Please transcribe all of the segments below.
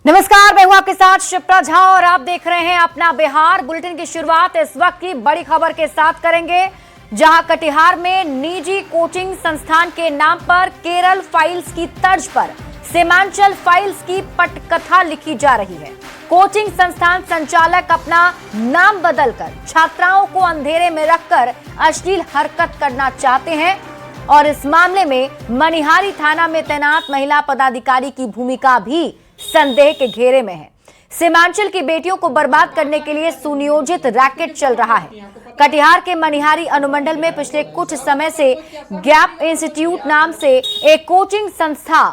नमस्कार, मैं हूं आपके साथ शिप्रा झा और आप देख रहे हैं अपना बिहार बुलेटिन की शुरुआत इस वक्त की बड़ी खबर के साथ करेंगे, जहां कटिहार में निजी कोचिंग संस्थान के नाम पर केरल फाइल्स की तर्ज पर सीमांचल फाइल्स की पटकथा लिखी जा रही है। कोचिंग संस्थान संचालक अपना नाम बदलकर छात्राओं को अंधेरे में रखकर अश्लील हरकत करना चाहते हैं और इस मामले में मनिहारी थाना में तैनात महिला पदाधिकारी की भूमिका भी संदेह के घेरे में है। सीमांचल की बेटियों को बर्बाद करने के लिए सुनियोजित रैकेट चल रहा है। कटिहार के मनिहारी अनुमंडल में पिछले कुछ समय से गैप इंस्टीट्यूट नाम से एक कोचिंग संस्था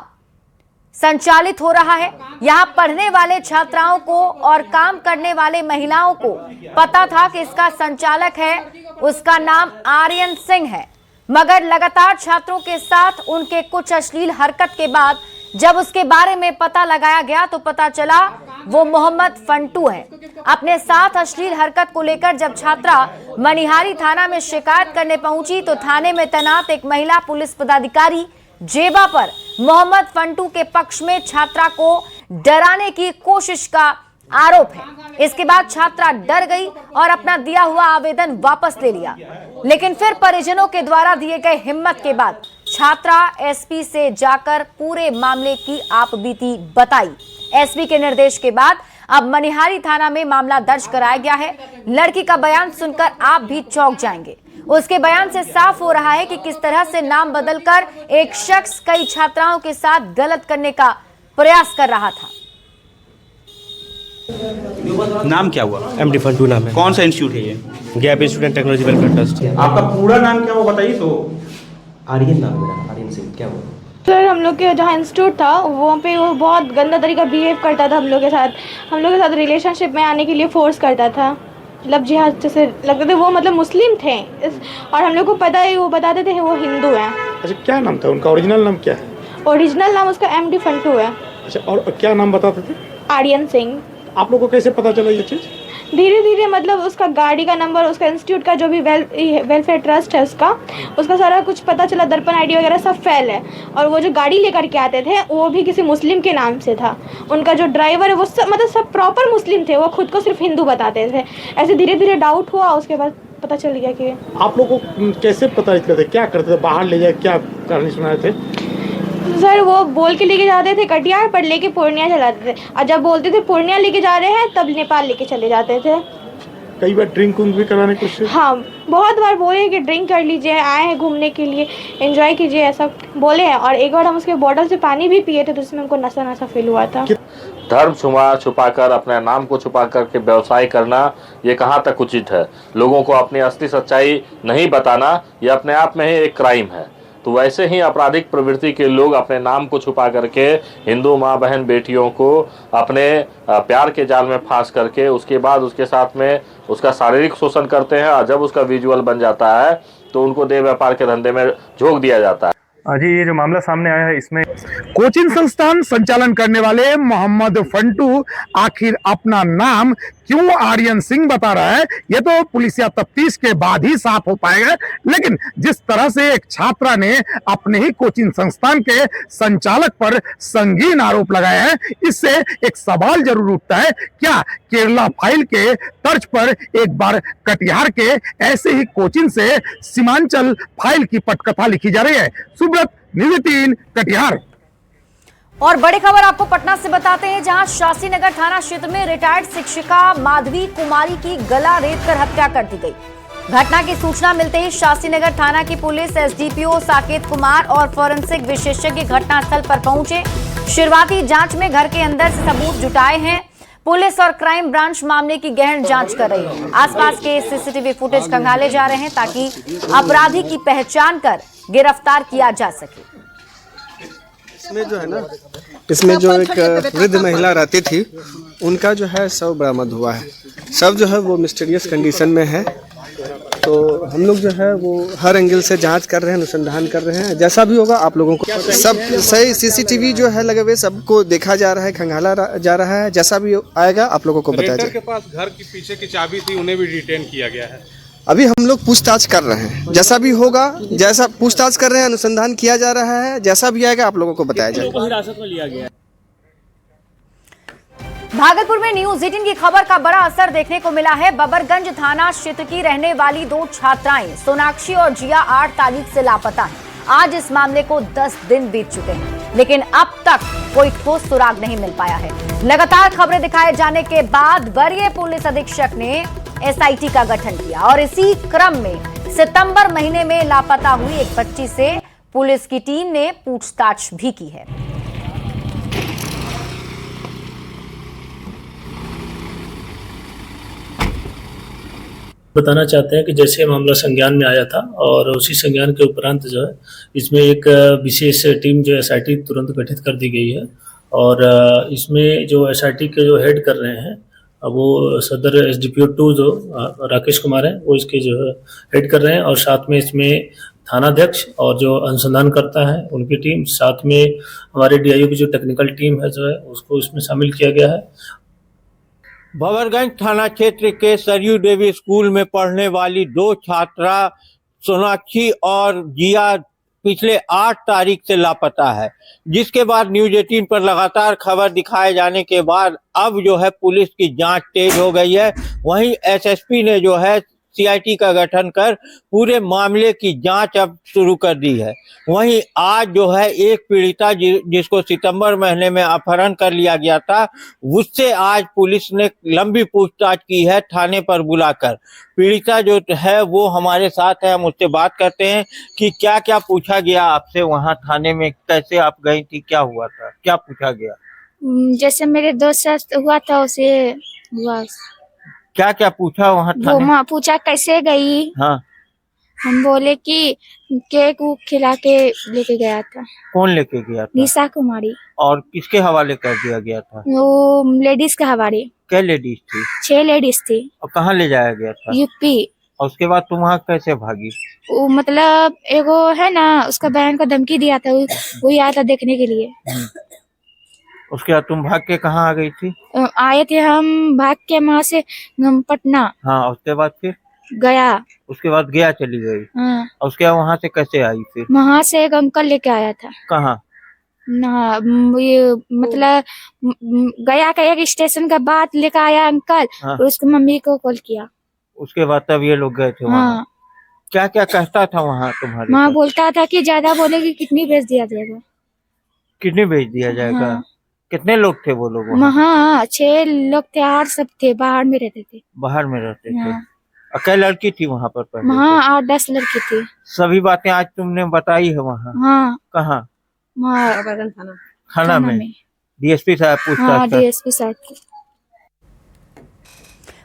संचालित हो रहा है। यहां पढ़ने वाले छात्राओं को और काम करने वाले महिलाओं को पता था कि इसका संचालक है, उसका नाम आर्यन सिंह है, मगर लगातार छात्रों के साथ उनके कुछ अश्लील हरकत के बाद जब उसके बारे में पता लगाया गया तो पता चला वो मोहम्मद फंटू है। अपने साथ अश्लील हरकत को लेकर जब छात्रा मनिहारी थाना में शिकायत करने पहुंची तो थाने में तैनात एक महिला पुलिस पदाधिकारी जेबा पर मोहम्मद फंटू के पक्ष में छात्रा को डराने की कोशिश का आरोप है। इसके बाद छात्रा डर गई और अपना दिया हुआ आवेदन वापस ले लिया, लेकिन फिर परिजनों के द्वारा दिए गए हिम्मत के बाद छात्रा एसपी से जाकर पूरे मामले की आपबीती बताई। एसपी के निर्देश के बाद अब मनिहारी थाना में मामला दर्ज कराया गया है। लड़की का बयान सुनकर आप भी चौंक जाएंगे। उसके बयान से साफ हो रहा है कि किस तरह से नाम बदलकर एक शख्स कई छात्राओं के साथ गलत करने का प्रयास कर रहा था। नाम क्या हुआ? एमडी फंटू नाम है। कौन सा इंस्टीट्यूट है ये? Gap student technology welfare trust. आपका पूरा नाम क्या वो बताइए तो। आर्यन नाम मेरा, आर्यन सिंह। क्या हुआ सर? हम लोग के जहाँ इंस्टीट्यूट था वहाँ पे वो बहुत गंदा तरीका बिहेव करता था हम लोग के साथ रिलेशनशिप में आने के लिए फोर्स करता था। मतलब जिहाद जैसे लगते थे वो, मतलब मुस्लिम थे और हम लोग को पता है, वो बताते थे वो हिंदू हैं। अच्छा, क्या नाम था उनका? ओरिजिनल नाम क्या है? ओरिजिनल नाम उसका एमडी फंटू है। अच्छा, और क्या नाम बताते थे? आर्यन सिंह। आप लोगों को कैसे पता चला ये चीज़? धीरे धीरे, मतलब उसका गाड़ी का नंबर, उसका इंस्टीट्यूट का जो भी वेलफेयर ट्रस्ट है उसका सारा कुछ पता चला। दर्पण आईडी वगैरह सब फेल है। और वो जो गाड़ी लेकर के आते थे वो भी किसी मुस्लिम के नाम से था। उनका जो ड्राइवर है वो सब, मतलब सब प्रॉपर मुस्लिम थे, वो खुद को सिर्फ हिंदू बताते थे। ऐसे धीरे धीरे डाउट हुआ, उसके बाद पता चल गया कि। आप लोगों को कैसे पता चलता था? क्या करते थे? बाहर ले जाए, क्या कहानी सुनाए थे? सर वो बोल के लेके जाते थे कटिहार, पर लेके पूर्णिया चलाते थे, और जब बोलते थे पूर्णिया लेके जा रहे हैं तब नेपाल लेके चले जाते थे। कई बार ड्रिंक भी कराने की कोशिश? हाँ, बहुत बार बोले कि ड्रिंक कर लीजिए, आए हैं घूमने के लिए, एंजॉय कीजिए, ऐसा बोले हैं। और एक बार हम उसके बॉटल से पानी भी पिए थे तो उसमें हमको नशा नशा फील हुआ था। धर्म छुपाकर अपने नाम को छुपा करके व्यवसाय करना, ये कहाँ तक उचित है? लोगों को अपनी असली सच्चाई नहीं बताना, ये अपने आप में ही एक क्राइम है। तो वैसे ही आपराधिक प्रवृत्ति के लोग अपने नाम को छुपा करके हिंदू माँ बहन बेटियों को अपने प्यार के जाल में फांस करके उसके बाद उसके साथ में उसका शारीरिक शोषण करते हैं, और जब उसका विजुअल बन जाता है तो उनको देह व्यापार के धंधे में झोंक दिया जाता है। जी, ये जो मामला सामने आया है इसमें कोचिंग संस्थान संचालन करने वाले मोहम्मद फंटू आखिर अपना नाम क्यों आर्यन सिंह बता रहा है, ये तो पुलिसिया तफ्तीश के बाद ही साफ हो पाएगा। लेकिन जिस तरह से एक छात्रा ने अपने ही कोचिंग संस्थान के संचालक पर संगीन आरोप लगाया है, इससे एक सवाल जरूर उठता है, क्या केरला फाइल के तर्ज पर एक बार कटिहार के ऐसे ही कोचिंग से सीमांचल फाइल की पटकथा लिखी जा रही है? सुब्रत, न्यूज़ 18 कटिहार। और बड़ी खबर आपको पटना से बताते हैं, जहां शास्त्रीनगर थाना क्षेत्र में रिटायर्ड शिक्षिका माधवी कुमारी की गला रेतकर हत्या कर दी गई। घटना की सूचना मिलते ही शास्त्रीनगर थाना की पुलिस, एसडीपीओ साकेत कुमार और फोरेंसिक विशेषज्ञ घटनास्थल पर पहुंचे। शुरुआती जांच में घर के अंदर से सबूत जुटाए हैं। पुलिस और क्राइम ब्रांच मामले की गहन जांच कर रही है। आसपास के सीसीटीवी फुटेज खंगाले जा रहे हैं ताकि अपराधी की पहचान कर गिरफ्तार किया जा सके। इसमें जो है ना, इसमें जो एक वृद्ध महिला रहती थी, उनका जो है शव बरामद हुआ है। शव जो है वो मिस्टीरियस कंडीशन में है। तो हम लोग जो है वो हर एंगल से जांच कर रहे हैं, अनुसंधान कर रहे हैं। जैसा भी होगा आप लोगों को सब सही सीसीटीवी जो है लगे हुए सबको देखा जा रहा है, खंगाला जा रहा है। जैसा भी आएगा आप लोगों को बताया जाएगा। के पास घर की पीछे की चाबी थी, उन्हें भी डिटेन किया गया है। अभी हम लोग पूछताछ कर रहे हैं, जैसा भी होगा, जैसा पूछताछ कर रहे हैं, अनुसंधान किया जा रहा है। जैसा भी आएगा आप लोगों को बताया जाएगा। तो भागलपुर में न्यूज 18 की खबर का बड़ा असर देखने को मिला है। बबरगंज थाना क्षेत्र की रहने वाली 2 छात्राएं सोनाक्षी और जिया 8 तारीख से लापता हैं। आज इस मामले को 10 दिन बीत चुके हैं, लेकिन अब तक कोई ठोस सुराग नहीं मिल पाया है। लगातार खबरें दिखाए जाने के बाद वरीय पुलिस अधीक्षक ने एसआईटी का गठन किया और इसी क्रम में सितंबर महीने में लापता हुई एक बच्ची से पुलिस की टीम ने पूछताछ भी की है। बताना चाहते हैं कि जैसे मामला संज्ञान में आया था और उसी संज्ञान के उपरांत जो है इसमें एक विशेष टीम जो एसआईटी तुरंत गठित कर दी गई है और इसमें जो एसआईटी के जो हेड कर रहे हैं वो सदर एसडीपीओ 2 जो राकेश कुमार है वो इसके जो है हेड कर रहे हैं और साथ में इसमें थानाध्यक्ष और जो अनुसंधान करता है उनकी टीम, साथ में हमारे डीआईओ की जो टेक्निकल टीम है जो है उसको इसमें शामिल किया गया है। बबरगंज थाना क्षेत्र के सरयू देवी स्कूल में पढ़ने वाली 2 छात्रा सोनाक्षी और जिया पिछले 8 तारीख से लापता है, जिसके बाद न्यूज 18 पर लगातार खबर दिखाए जाने के बाद अब जो है पुलिस की जांच तेज हो गई है। वहीं एसएसपी ने जो है सीआईटी का गठन कर पूरे मामले की जांच अब शुरू कर दी है। वहीं आज जो है एक पीड़िता जिसको सितंबर महीने में अपहरण कर लिया गया था, उससे आज पुलिस ने लंबी पूछताछ की है थाने पर बुलाकर। पीड़िता जो है वो हमारे साथ है, हम उससे बात करते हैं कि क्या क्या पूछा गया आपसे वहाँ थाने में, कैसे आप गई थी, क्या हुआ था, क्या पूछा गया? जैसे मेरे दोस्त से हुआ था उसे हुआ। क्या क्या पूछा वहाँ थाने? वो पूछा कैसे गई। हाँ, हम बोले कि केक खिला के लेके गया था। कौन लेके गया था? निशा कुमारी। और किसके हवाले कर दिया गया था? वो लेडीज के हवाले। क्या लेडीज थी? 6 लेडीज थी। और कहाँ ले जाया गया था? यूपी। और उसके बाद तुम वहाँ कैसे भागी? वो मतलब एगो है ना, उसका बहन को धमकी दिया था, वही आया था देखने के लिए। उसके बाद तुम भाग के कहाँ आ गई थी? आए थे हम भाग के वहाँ से पटना। हाँ, उसके बाद फिर गया। उसके बाद गया चली गई। हाँ। और उसके बाद वहाँ से कैसे आई फिर? वहाँ से एक अंकल लेके आया था। कहाँ? ना ये मतलब गया का एक स्टेशन का बाद लेकर आया अंकल। हाँ। और उसको मम्मी को कॉल किया। उसके बाद तब ये लोग गए थे वहाँ। हाँ। क्या क्या कहता था वहाँ तुम्हारे? वहाँ बोलता था कि ज्यादा बोलेगी किडनी बेच दिया जाएगा। किडनी बेच दिया जाएगा। हाँ। कितने लोग थे वो लोग? वहाँ 6 लोग थे, 8 सब थे, बाहर में रहते थे। बाहर में रहते थे। हाँ। और कई लड़की थी वहाँ पर पहले? वहाँ 8-10 लड़की थी। सभी बातें आज तुमने बताई है वहाँ? हाँ। कहाँ? थाना में डीएसपी साहब पूछताछ हाँ, डीएसपी साहब की।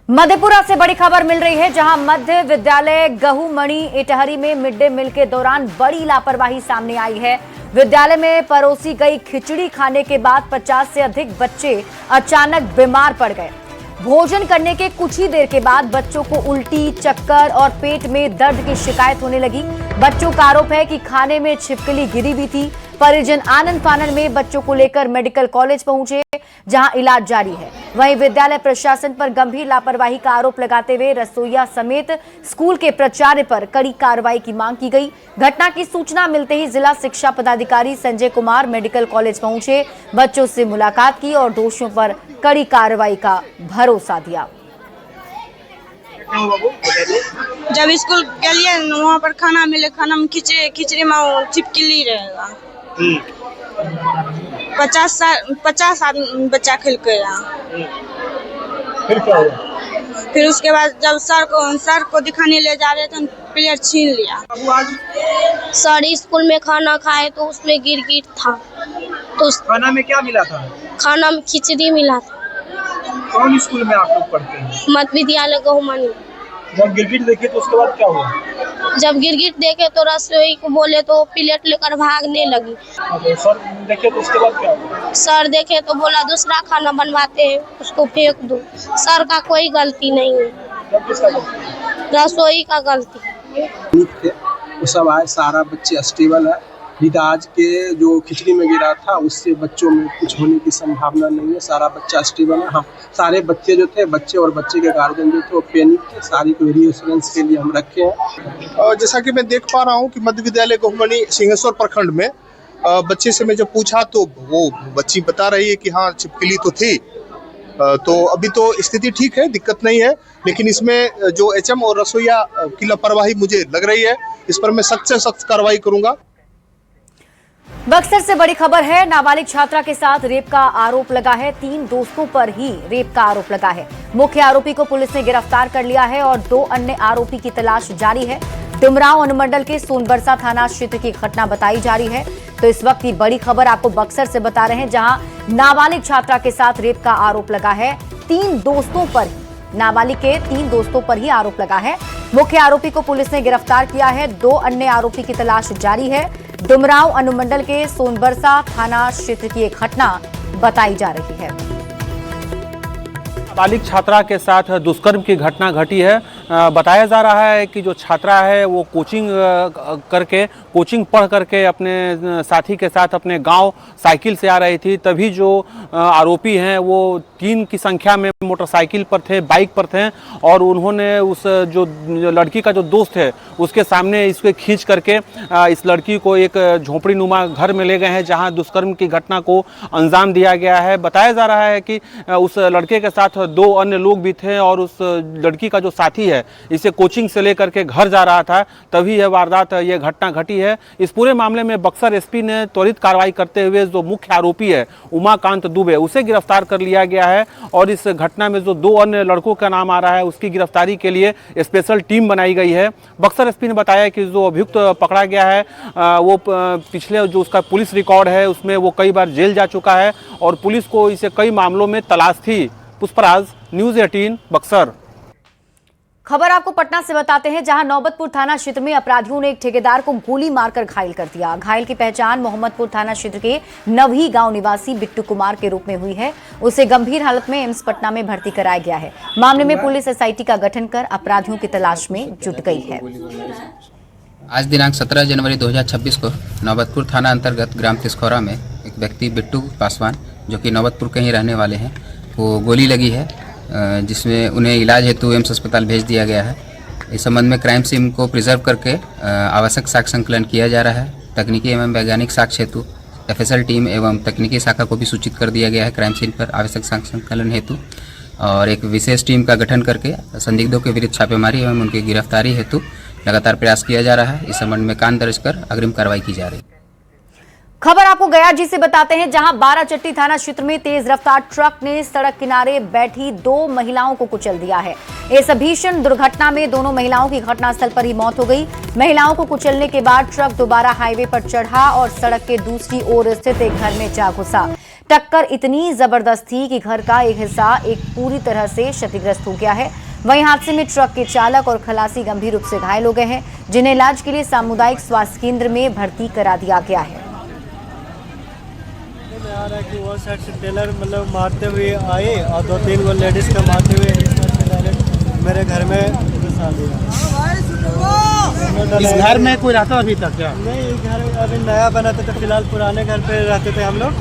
मधेपुरा से बड़ी खबर मिल रही है, जहां मध्य विद्यालय गहुमणि इटहरी में मिड डे मील के दौरान बड़ी लापरवाही सामने आई है। विद्यालय में परोसी गई खिचड़ी खाने के बाद 50 से अधिक बच्चे अचानक बीमार पड़ गए। भोजन करने के कुछ ही देर के बाद बच्चों को उल्टी, चक्कर और पेट में दर्द की शिकायत होने लगी। बच्चों का आरोप है कि खाने में छिपकली गिरी भी थी। परिजन आनन फानन में बच्चों को लेकर मेडिकल कॉलेज पहुंचे, जहां इलाज जारी है। वहीं विद्यालय प्रशासन पर गंभीर लापरवाही का आरोप लगाते हुए रसोइया समेत स्कूल के प्राचार्य पर कड़ी कार्रवाई की मांग की गई। घटना की सूचना मिलते ही जिला शिक्षा पदाधिकारी संजय कुमार मेडिकल कॉलेज पहुंचे, बच्चों से मुलाकात की और दोषियों पर कड़ी कार्रवाई का भरोसा दिया। जब स्कूल के लिए वहाँ पर खाना मिले, खाना में खिचड़ी में छिपकली रहेगा। 50 आदमी बच्चा खेल कर फिर क्या हुआ? फिर उसके बाद जब सर को दिखाने ले जा रहे थे, प्लेट छीन लिया। सर स्कूल में खाना खाए तो उसमें गिरगिट था। तो खाना में क्या मिला था? खाना में खिचड़ी मिला था। कौन स्कूल में आप लोग पढ़ते हैं? मध्य विद्यालय गहुमणि। जब गिरगिट देखे तो उसके बाद क्या हुआ? जब गिरगिट देखे तो रसोई को बोले तो प्लेट लेकर भागने लगी। सर देखे तो उसके बाद क्या हुआ? सर देखे तो बोला दूसरा खाना बनवाते हैं, उसको फेंक दो। सर का कोई गलती नहीं है। किसका गलती? रसोई का गलती। वो सब आए, सारा बच्चे स्टेबल है। आज के जो खिचड़ी में गिरा था उससे बच्चों में कुछ होने की संभावना नहीं है। सारा बच्चा स्टेबल है। हाँ, सारे बच्चे जो थे, बच्चे और बच्चे के गार्जियन जो थे वो पैनिक थे। सारी को रीअश्योरेंस के लिए हम रखे हैं। और जैसा कि मैं देख पा रहा हूँ कि मध्य विद्यालय गहुमणि सिंहेश्वर प्रखंड में बच्चे से मैं जब पूछा तो वो बच्ची बता रही है कि हाँ छिपकली तो थी, तो अभी तो स्थिति ठीक है, दिक्कत नहीं है, लेकिन इसमें जो एचएम और रसोईया की लापरवाही मुझे लग रही है, इस पर मैं सख्त से सख्त कार्रवाई करूंगा। बक्सर से बड़ी खबर है। नाबालिग छात्रा के साथ रेप का आरोप लगा है। 3 दोस्तों पर ही रेप का आरोप लगा है। मुख्य आरोपी को पुलिस ने गिरफ्तार कर लिया है और 2 अन्य आरोपी की तलाश जारी है। डुमरांव अनुमंडल के सोनबरसा थाना क्षेत्र की घटना बताई जा रही है। तो इस वक्त की बड़ी खबर आपको बक्सर से बता रहे हैं, जहां नाबालिग छात्रा के साथ रेप का आरोप लगा है। 3 दोस्तों पर, नाबालिग के 3 दोस्तों पर ही आरोप लगा है। मुख्य आरोपी को पुलिस ने गिरफ्तार किया है। 2 अन्य आरोपी की तलाश जारी है। डुमरांव अनुमंडल के सोनबरसा थाना क्षेत्र की एक घटना बताई जा रही है। नाबालिग छात्रा के साथ दुष्कर्म की घटना घटी है। बताया जा रहा है कि जो छात्रा है वो कोचिंग पढ़ करके अपने साथी के साथ अपने गांव साइकिल से आ रही थी। तभी जो आरोपी हैं वो 3 की संख्या में मोटरसाइकिल पर थे, बाइक पर थे, और उन्होंने उस जो लड़की का जो दोस्त है उसके सामने इसको खींच करके इस लड़की को एक झोपड़ी नुमा घर में ले गए हैं, जहां दुष्कर्म की घटना को अंजाम दिया गया है। बताया जा रहा है कि उस लड़के के साथ 2 अन्य लोग भी थे और उस लड़की का जो साथी है इसे कोचिंग से लेकर के घर जा रहा था, तभी यह वारदात, यह घटना घटी है। इस पूरे मामले में बक्सर एसपी ने त्वरित कार्रवाई करते हुए जो मुख्य आरोपी है उमाकांत दुबे, उसे गिरफ्तार कर लिया गया है। और इस घटना में जो 2 अन्य लड़कों का नाम आ रहा है उसकी गिरफ्तारी के लिए स्पेशल टीम बनाई गई है। बक्सर एसपी ने बताया कि जो अभियुक्त पकड़ा गया है वो पिछले जो उसका पुलिस रिकॉर्ड है उसमें वो कई बार जेल जा चुका है और पुलिस को इसे कई मामलों में तलाश थी। पुष्पराज, न्यूज़ 18 बक्सर। खबर आपको पटना से बताते हैं, जहां नौबतपुर थाना क्षेत्र में अपराधियों ने एक ठेकेदार को गोली मारकर घायल कर दिया। घायल की पहचान मोहम्मदपुर थाना क्षेत्र के नवही गांव निवासी बिट्टू कुमार के रूप में हुई है। उसे गंभीर हालत में एम्स पटना में भर्ती कराया गया है। मामले में पुलिस एसआईटी का गठन कर अपराधियों की तलाश में जुट गई है। आज दिनांक 17 जनवरी 2026 को नौबतपुर थाना अंतर्गत ग्राम तिस्खौरा में एक व्यक्ति बिट्टू पासवान, जो कि नौबतपुर के ही रहने वाले हैं, वो गोली लगी है, जिसमें उन्हें इलाज हेतु एम्स अस्पताल भेज दिया गया है। इस संबंध में क्राइम सीन को प्रिजर्व करके आवश्यक साक्ष्य संकलन किया जा रहा है। तकनीकी एवं वैज्ञानिक साक्ष्य हेतु एफएसएल टीम एवं तकनीकी शाखा को भी सूचित कर दिया गया है क्राइम सीन पर आवश्यक साक्ष्य संकलन हेतु, और एक विशेष टीम का गठन करके संदिग्धों के विरुद्ध छापेमारी एवं उनकी गिरफ्तारी हेतु लगातार प्रयास किया जा रहा है। इस संबंध में कान दर्ज कर अग्रिम कार्रवाई की जा रही है। खबर आपको गयाजी से बताते हैं, जहां बाराचट्टी थाना क्षेत्र में तेज रफ्तार ट्रक ने सड़क किनारे बैठी 2 महिलाओं को कुचल दिया है। इस भीषण दुर्घटना में दोनों महिलाओं की घटनास्थल पर ही मौत हो गई। महिलाओं को कुचलने के बाद ट्रक दोबारा हाईवे पर चढ़ा और सड़क के दूसरी ओर स्थित एक घर में जा घुसा। टक्कर इतनी जबरदस्त थी कि घर का एक हिस्सा पूरी तरह से क्षतिग्रस्त हो गया है। वहीं हादसे में ट्रक के चालक और खलासी गंभीर रूप से घायल हो गए हैं, जिन्हें इलाज के लिए सामुदायिक स्वास्थ्य केंद्र में भर्ती करा दिया गया है। आ रहा है कि वो साइड से टेलर मतलब मारते हुए आए और 2-3 वो लेडीज का मारते हुए मेरे घर में घुसा दिया। इस घर में कोई रहता अभी तक क्या? नहीं, घर अभी नया बना था, तो फिलहाल पुराने घर पे रहते थे हम लोग।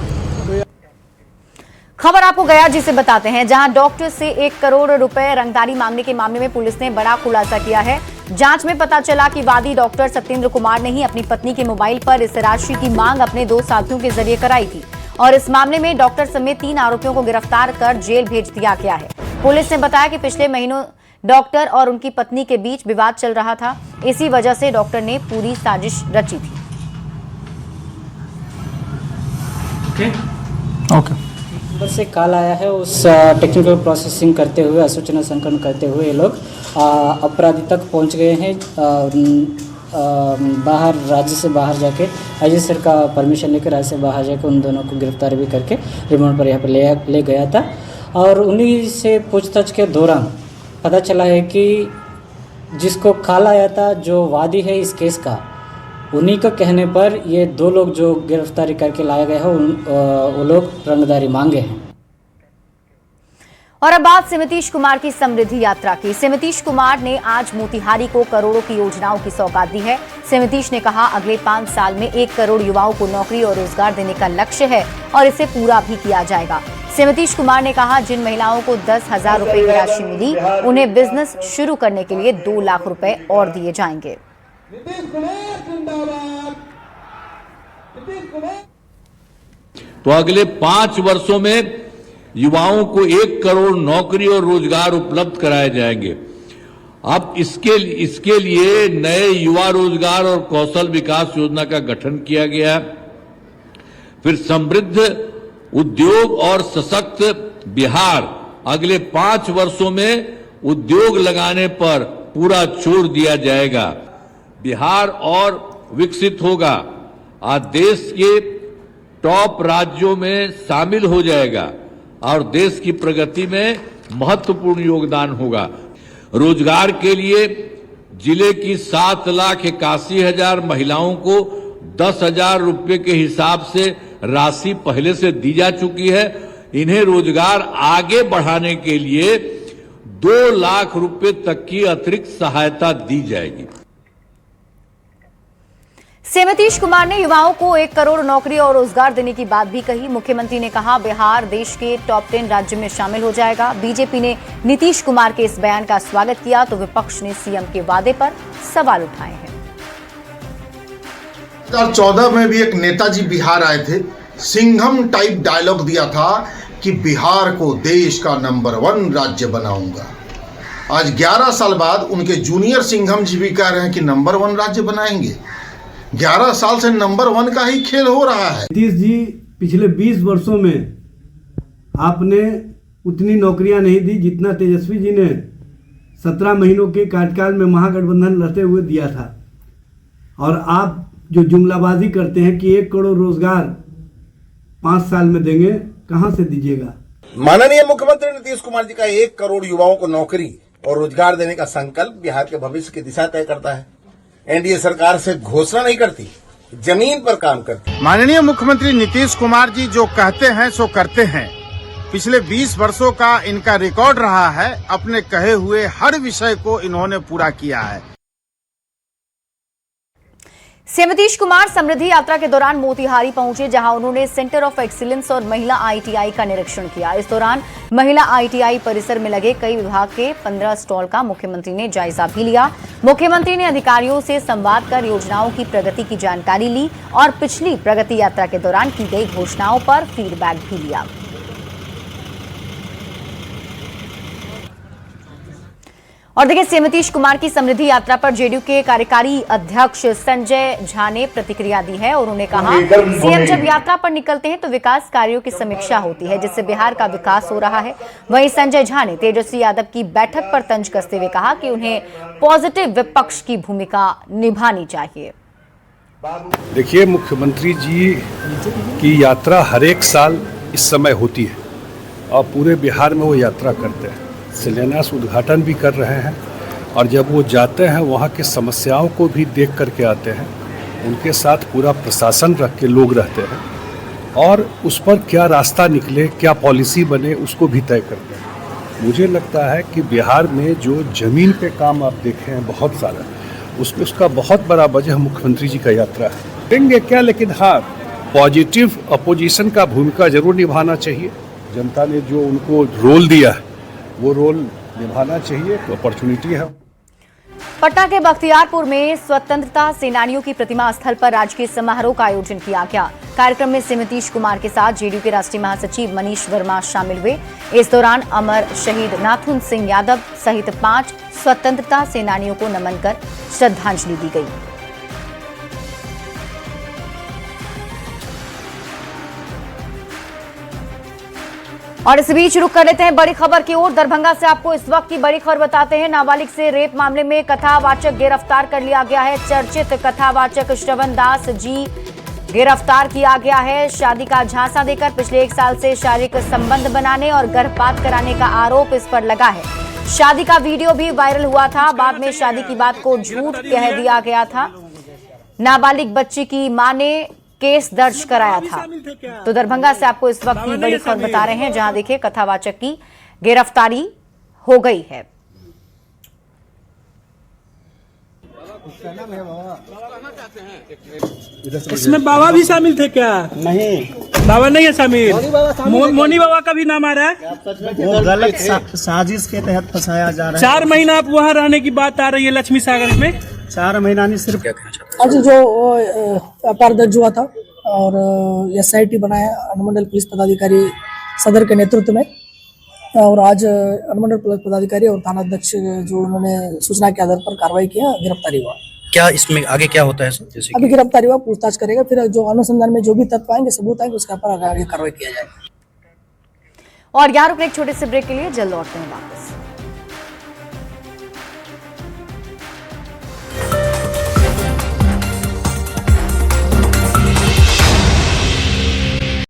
खबर आपको गयाजी से बताते हैं, जहां डॉक्टर से 1 करोड़ रुपए रंगदारी मांगने के मामले में पुलिस ने बड़ा खुलासा किया है। जांच में पता चला कि वादी डॉक्टर सत्येंद्र कुमार ने ही अपनी पत्नी के मोबाइल पर इस राशि की मांग अपने 2 साथियों के जरिए कराई थी और इस मामले में डॉक्टर समेत 3 आरोपियों को गिरफ्तार कर जेल भेज दिया गया है। पुलिस ने बताया कि पिछले महीनों डॉक्टर और उनकी पत्नी के बीच विवाद चल रहा था। इसी वजह से डॉक्टर ने पूरी साजिश रची थी। ओके। बस एक कॉल आया है, उस टेक्निकल प्रोसेसिंग करते हुए, सूचना संकलन करते हुए ये लोग अपराधी तक पहुंच गए हैं। बाहर, राज्य से बाहर जाके आईजी सर का परमिशन लेकर राज्य से बाहर जाकर उन दोनों को गिरफ्तार भी करके रिमांड पर यहाँ पर ले गया था। और उन्हीं से पूछताछ के दौरान पता चला है कि जिसको कॉल आया था, जो वादी है इस केस का, उन्हीं के कहने पर ये 2 लोग जो गिरफ्तारी करके लाया गया है वो लोग रंगदारी मांगे हैं। और अब बात सिमतीश कुमार की समृद्धि यात्रा की। सिमतीश कुमार ने आज मोतिहारी को करोड़ों की योजनाओं की सौगात दी है। सिमतीश ने कहा, अगले 5 साल में 1 करोड़ युवाओं को नौकरी और रोजगार देने का लक्ष्य है और इसे पूरा भी किया जाएगा। सिमतीश कुमार ने कहा, जिन महिलाओं को 10,000 रुपए की राशि मिली, उन्हें बिजनेस शुरू करने के लिए 2 लाख रुपए और दिए जाएंगे। तो अगले 5 वर्षों में युवाओं को 1 करोड़ नौकरी और रोजगार उपलब्ध कराए जाएंगे। अब इसके लिए नए युवा रोजगार और कौशल विकास योजना का गठन किया गया। फिर समृद्ध उद्योग और सशक्त बिहार, अगले 5 वर्षों में उद्योग लगाने पर पूरा जोर दिया जाएगा। बिहार और विकसित होगा, आज देश के टॉप राज्यों में शामिल हो जाएगा और देश की प्रगति में महत्वपूर्ण योगदान होगा। रोजगार के लिए जिले की 7,81,000 महिलाओं को 10,000 रुपये के हिसाब से राशि पहले से दी जा चुकी है। इन्हें रोजगार आगे बढ़ाने के लिए 2 लाख रुपए तक की अतिरिक्त सहायता दी जाएगी। सीएम नीतीश कुमार ने युवाओं को 1 करोड़ नौकरी और रोजगार देने की बात भी कही। मुख्यमंत्री ने कहा बिहार देश के टॉप 10 राज्य में शामिल हो जाएगा। बीजेपी ने नीतीश कुमार के इस बयान का स्वागत किया तो विपक्ष ने सीएम के वादे पर सवाल उठाए हैं। 2014 में भी एक नेताजी बिहार आए थे, सिंघम टाइप डायलॉग दिया था कि बिहार को देश का नंबर 1 राज्य बनाऊंगा। आज 11 साल बाद उनके जूनियर सिंघम जी भी कह रहे हैं कि नंबर 1 राज्य बनाएंगे। 11 साल से नंबर 1 का ही खेल हो रहा है। नीतीश जी, पिछले 20 वर्षों में आपने उतनी नौकरियां नहीं दी जितना तेजस्वी जी ने 17 महीनों के कार्यकाल में महागठबंधन लड़ते हुए दिया था। और आप जो जुमलाबाजी करते हैं कि 1 करोड़ रोजगार 5 साल में देंगे, कहां से दीजिएगा? माननीय मुख्यमंत्री नीतीश कुमार जी का 1 करोड़ युवाओं को नौकरी और रोजगार देने का संकल्प बिहार के भविष्य की दिशा तय करता है। एनडीए सरकार से घोषणा नहीं करती, जमीन पर काम करती। माननीय मुख्यमंत्री नीतीश कुमार जी जो कहते हैं सो करते हैं। पिछले 20 वर्षों का इनका रिकॉर्ड रहा है। अपने कहे हुए हर विषय को इन्होंने पूरा किया है। सीएम नीतीश कुमार समृद्धि यात्रा के दौरान मोतिहारी पहुंचे, जहां उन्होंने सेंटर ऑफ एक्सीलेंस और महिला आईटीआई का निरीक्षण किया। इस दौरान महिला आईटीआई परिसर में लगे कई विभाग के 15 स्टॉल का मुख्यमंत्री ने जायजा भी लिया। मुख्यमंत्री ने अधिकारियों से संवाद कर योजनाओं की प्रगति की जानकारी ली और पिछली प्रगति यात्रा के दौरान की गई घोषणाओं पर फीडबैक भी लिया। और देखिए, सीएम नीतीश कुमार की समृद्धि यात्रा पर जेडीयू के कार्यकारी अध्यक्ष संजय झा ने प्रतिक्रिया दी है। उन्होंने कहा, सीएम जब यात्रा पर निकलते हैं तो विकास कार्यों की समीक्षा होती है, जिससे बिहार का विकास हो रहा है। वहीं संजय झा ने तेजस्वी यादव की बैठक पर तंज कसते हुए कहा कि उन्हें पॉजिटिव विपक्ष की भूमिका निभानी चाहिए। देखिए, मुख्यमंत्री जी की यात्रा हर एक साल इस समय होती है और पूरे बिहार में वो यात्रा करते हैं, शिलान्यास उद्घाटन भी कर रहे हैं। और जब वो जाते हैं वहाँ की समस्याओं को भी देख करके आते हैं। उनके साथ पूरा प्रशासन रख के लोग रहते हैं और उस पर क्या रास्ता निकले, क्या पॉलिसी बने, उसको भी तय करते हैं। मुझे लगता है कि बिहार में जो ज़मीन पे काम आप देखे हैं बहुत सारा, उसमें उसका बहुत बड़ा वजह मुख्यमंत्री जी का यात्रा है। देंगे क्या, लेकिन हाँ, पॉजिटिव अपोजिशन का भूमिका जरूर निभाना चाहिए। जनता ने जो उनको रोल दिया है वो रोल निभाना चाहिए, तो अपॉर्चुनिटी है। पटना के बख्तियारपुर में स्वतंत्रता सेनानियों की प्रतिमा स्थल पर राजकीय समारोह का आयोजन किया गया। कार्यक्रम में सीएम नीतीश कुमार के साथ जेडीयू के राष्ट्रीय महासचिव मनीष वर्मा शामिल हुए। इस दौरान अमर शहीद नाथुन सिंह यादव सहित 5 स्वतंत्रता सेनानियों को नमन कर श्रद्धांजलि दी गई। और इस बीच रुक कर लेते हैं बड़ी खबर की ओर। दरभंगा से आपको इस वक्त की बड़ी खबर बताते हैं। नाबालिग से रेप मामले में कथावाचक गिरफ्तार कर लिया गया है। चर्चित कथावाचक श्रवण दास जी गिरफ्तार किया गया है। शादी का झांसा देकर पिछले 1 साल से शारीरिक संबंध बनाने और गर्भपात कराने का आरोप इस पर लगा है। शादी का वीडियो भी वायरल हुआ था। बाद में शादी की बात को झूठ कह दिया गया था। नाबालिग बच्ची की मां ने केस दर्ज कराया था। तो दरभंगा से आपको इस वक्त की बड़ी खबर बता रहे हैं, जहां देखिए कथावाचक की गिरफ्तारी हो गई है। इसमें बाबा भी शामिल थे क्या? नहीं, बाबा नहीं है शामिल। मोनी बाबा का भी नाम आ रहा है। वो गलत साजिश के तहत फंसाया जा रहा है। 4 महीना आप वहाँ रहने की बात आ रही है लक्ष्मी सागर में। 4 महीना नहीं, सिर्फ आज जो अपराध दर्ज हुआ था और SIT बनाया, अनुमंडल पुलिस पदाधिकारी सदर के नेतृत्व में। और आज अनुमंडल पुलिस पदाधिकारी और थाना अध्यक्ष जो उन्होंने सूचना के आधार पर कार्रवाई किया, गिरफ्तारी हुआ। क्या इसमें आगे क्या होता है सर? जैसे अभी गिरफ्तारी हुआ, पूछताछ करेगा, फिर जो अनुसंधान में जो भी तथ्य आएंगे, सबूत आएंगे, उसके ऊपर आगे कार्रवाई किया जाएगा। और यहाँ रुक एक छोटे से ब्रेक के लिए, जल्द लौटते हैं वापस।